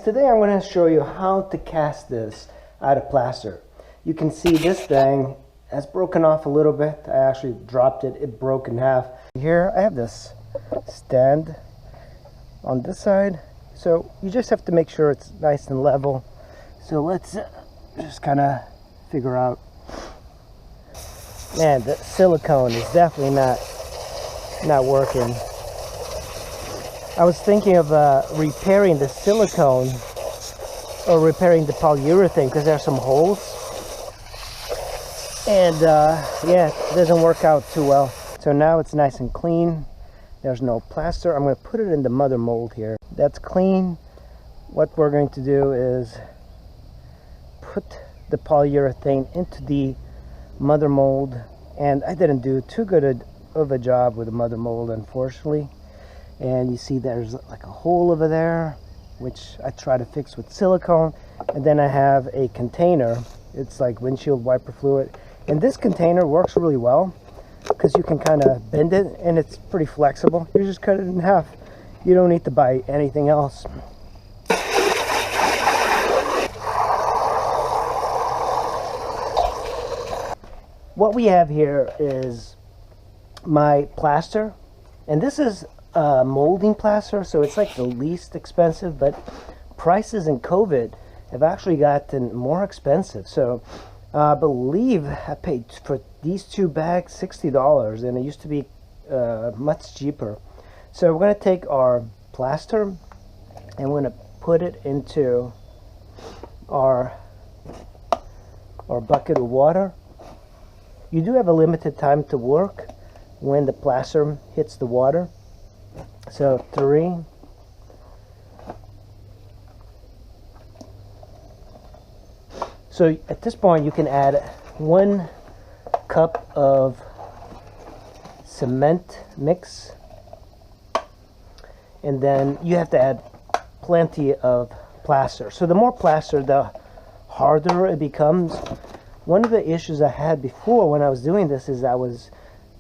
today I'm going to show you how to cast this out of plaster. You can see this thing has broken off a little bit. I actually dropped it, it broke in half. Here I have this stand on this side, so you just have to make sure it's nice and level. So let's just kind of figure out. Man, the silicone is definitely not working. I was thinking of repairing the silicone or repairing the polyurethane because there are some holes, and yeah, it doesn't work out too well. So now it's nice and clean. There's no plaster. I'm going to put it in the mother mold here. That's clean. What we're going to do is put the polyurethane into the mother mold, and I didn't do too good of a job with the mother mold, unfortunately. And you see there's like a hole over there, which I try to fix with silicone. And then I have a container. It's like windshield wiper fluid, and this container works really well because you can kind of bend it and it's pretty flexible. You just cut it in half. You don't need to buy anything else. What we have here is my plaster, and this is molding plaster, so it's like the least expensive, but prices in COVID have actually gotten more expensive. So I believe I paid for these 2 bags $60, and it used to be much cheaper. So we're going to take our plaster and we're going to put it into our bucket of water. You do have a limited time to work when the plaster hits the water. So 3, so at this point you can add 1 cup of cement mix, and then you have to add plenty of plaster. So the more plaster, the harder it becomes. One of the issues I had before when I was doing this is I was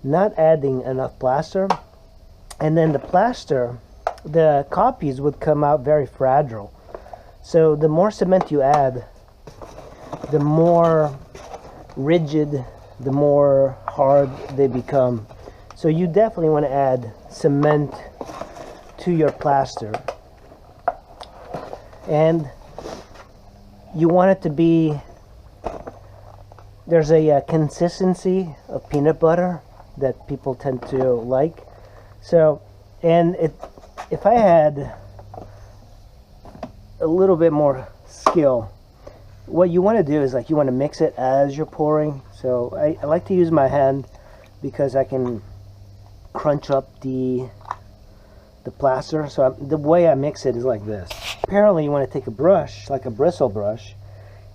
not adding enough plaster, and then the plaster, the copies would come out very fragile. So the more cement you add, the more rigid, the more hard they become. So you definitely want to add cement to your plaster, and you want it to be, there's a consistency of peanut butter that people tend to like. So, and if I had a little bit more skill, what you want to do is like you want to mix it as you're pouring. So I like to use my hand because I can crunch up the plaster. So the way I mix it is like this. Apparently you want to take a brush, like a bristle brush,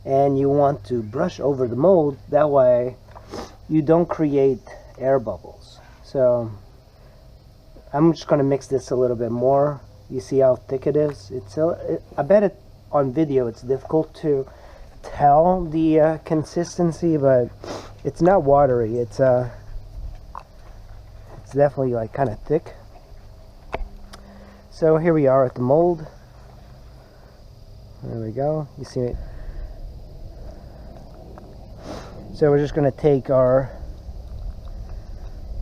and you want to brush over the mold. That way you don't create air bubbles. So I'm just going to mix this a little bit more. You see how thick it is? I bet on video it's difficult to tell the consistency, but it's not watery. It's definitely like kind of thick. So here we are at the mold. There we go. You see it? So we're just going to take our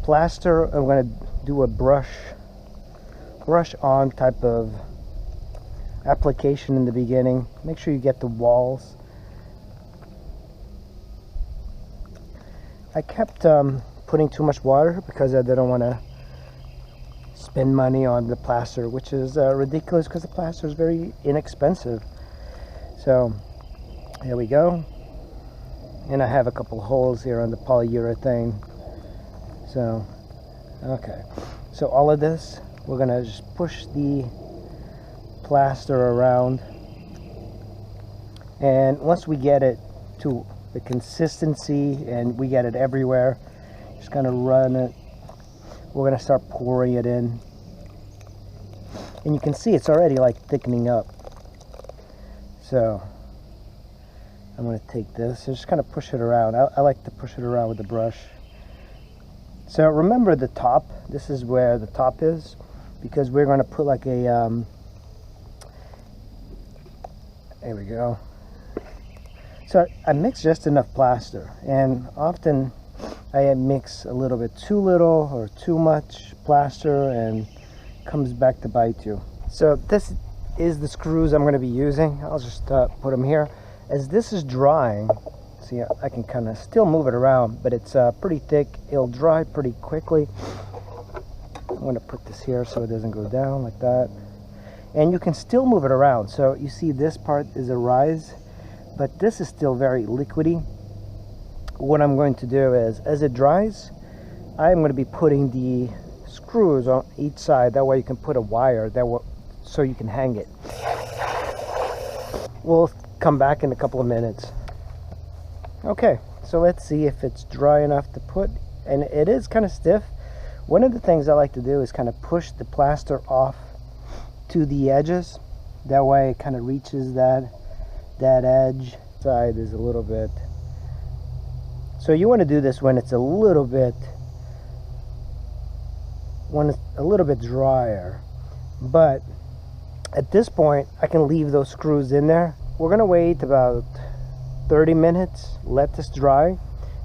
plaster. I'm going to do a brush on type of application in the beginning. Make sure you get the walls. I kept putting too much water because I didn't want to spend money on the plaster, which is ridiculous because the plaster is very inexpensive. So here we go, and I have a couple holes here on the polyurethane. So okay, so all of this, we're gonna just push the plaster around, and once we get it to the consistency and we get it everywhere, just gonna run it. We're gonna start pouring it in, and you can see it's already like thickening up. So I'm gonna take this and just kind of push it around. I like to push it around with the brush. So remember the top, this is where the top is, because we're going to put like a There we go. So I mix just enough plaster, and often I mix a little bit too little or too much plaster and comes back to bite you. So this is the screws I'm going to be using. I'll just put them here. As this is drying, see, I can kind of still move it around, but it's pretty thick. It'll dry pretty quickly. I'm going to put this here so it doesn't go down like that. And you can still move it around. So you see this part is a rise, but this is still very liquidy. What I'm going to do is, as it dries, I'm going to be putting the screws on each side. That way you can put a wire so you can hang it. We'll come back in a couple of minutes. Okay, so let's see if it's dry enough to put, and it is kind of stiff. One of the things I like to do is kind of push the plaster off to the edges. That way it kind of reaches that edge. Side is a little bit. So you want to do this when it's a little bit drier. But at this point, I can leave those screws in there. We're going to wait about 30 minutes, let this dry,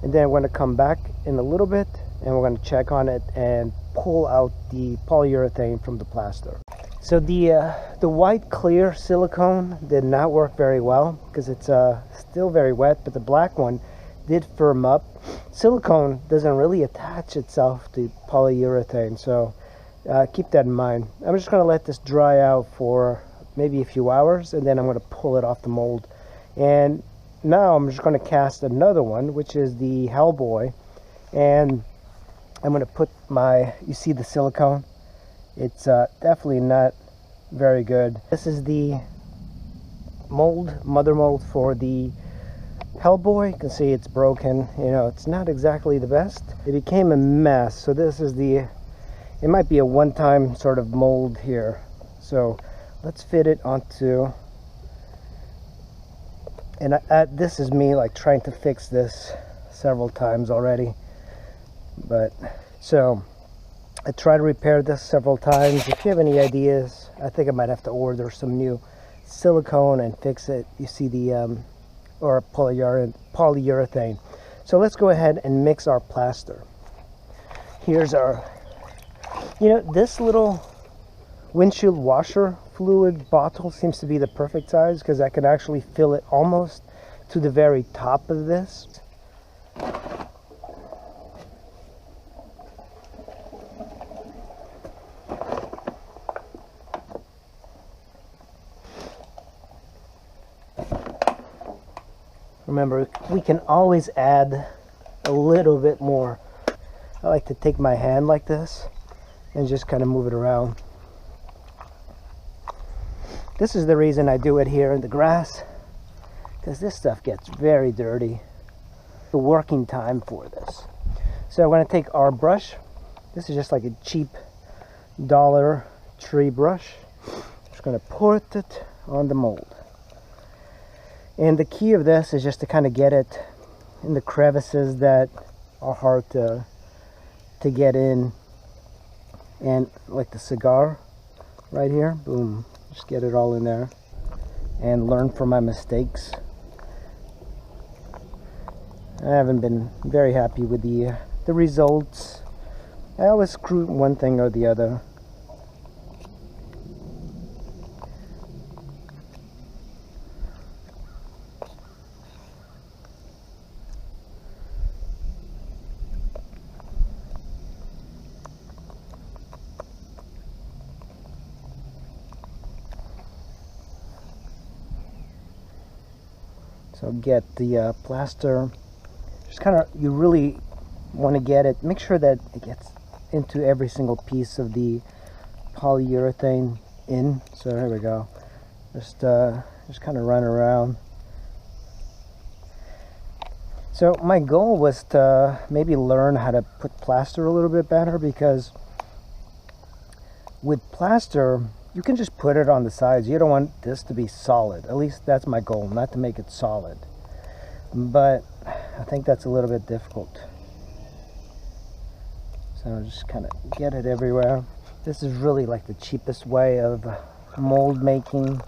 and then we're going to come back in a little bit and we're going to check on it and pull out the polyurethane from the plaster. So the white clear silicone did not work very well because it's still very wet, but the black one did firm up. Silicone doesn't really attach itself to polyurethane, so keep that in mind. I'm just going to let this dry out for maybe a few hours, and then I'm going to pull it off the mold. And now I'm just going to cast another one, which is the Hellboy, and I'm going to put you see the silicone? It's definitely not very good. This is the mother mold for the Hellboy. You can see it's broken. You know, it's not exactly the best. It became a mess. So this is it might be a one-time sort of mold here. So let's fit it onto, and this is me like trying to fix this several times already. But so I tried to repair this several times. If you have any ideas, I think I might have to order some new silicone and fix it. You see the or polyurethane. So let's go ahead and mix our plaster. Here's our, this little windshield washer fluid bottle seems to be the perfect size because I can actually fill it almost to the very top of this. Remember, we can always add a little bit more. I like to take my hand like this and just kind of move it around. This is the reason I do it here in the grass, because this stuff gets very dirty. The working time for this. So I'm going to take our brush. This is just like a cheap Dollar Tree brush. Just going to put it on the mold. And the key of this is just to kind of get it in the crevices that are hard to get in. And like the cigar right here, boom, just get it all in there and learn from my mistakes. I haven't been very happy with the results. I always screw one thing or the other. So get the plaster, just kind of, you really want to get it, make sure that it gets into every single piece of the polyurethane in. So here we go. Just kind of run around. So my goal was to maybe learn how to put plaster a little bit better, because with plaster, you can just put it on the sides. You don't want this to be solid. At least that's my goal, not to make it solid. But I think that's a little bit difficult. So just kind of get it everywhere. This is really like the cheapest way of mold making.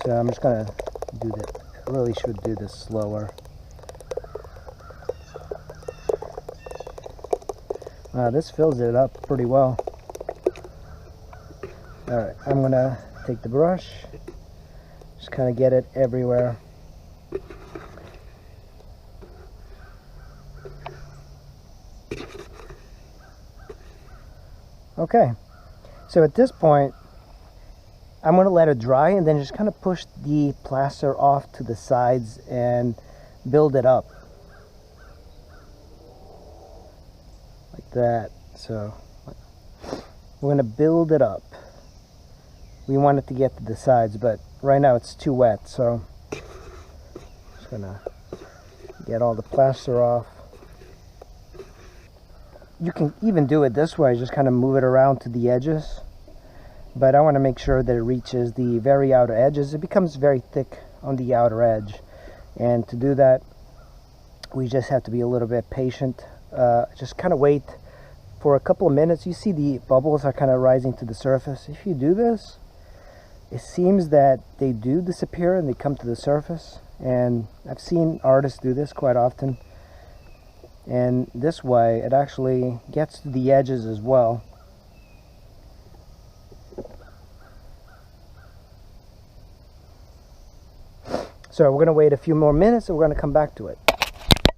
So I'm just going to do this. I really should do this slower. This fills it up pretty well. Alright, I'm gonna take the brush, just kind of get it everywhere. Okay, so at this point I'm going to let it dry and then just kind of push the plaster off to the sides and build it up like that. So we're going to build it up. We want it to get to the sides, but right now it's too wet, so just going to get all the plaster off. You can even do it this way, just kind of move it around to the edges, but I want to make sure that it reaches the very outer edges. It becomes very thick on the outer edge, and to do that we just have to be a little bit patient. Just kind of wait for a couple of minutes. You see the bubbles are kind of rising to the surface. If you do this, it seems that they do disappear and they come to the surface, and I've seen artists do this quite often. And this way it actually gets to the edges as well. So we're going to wait a few more minutes and we're going to come back to it.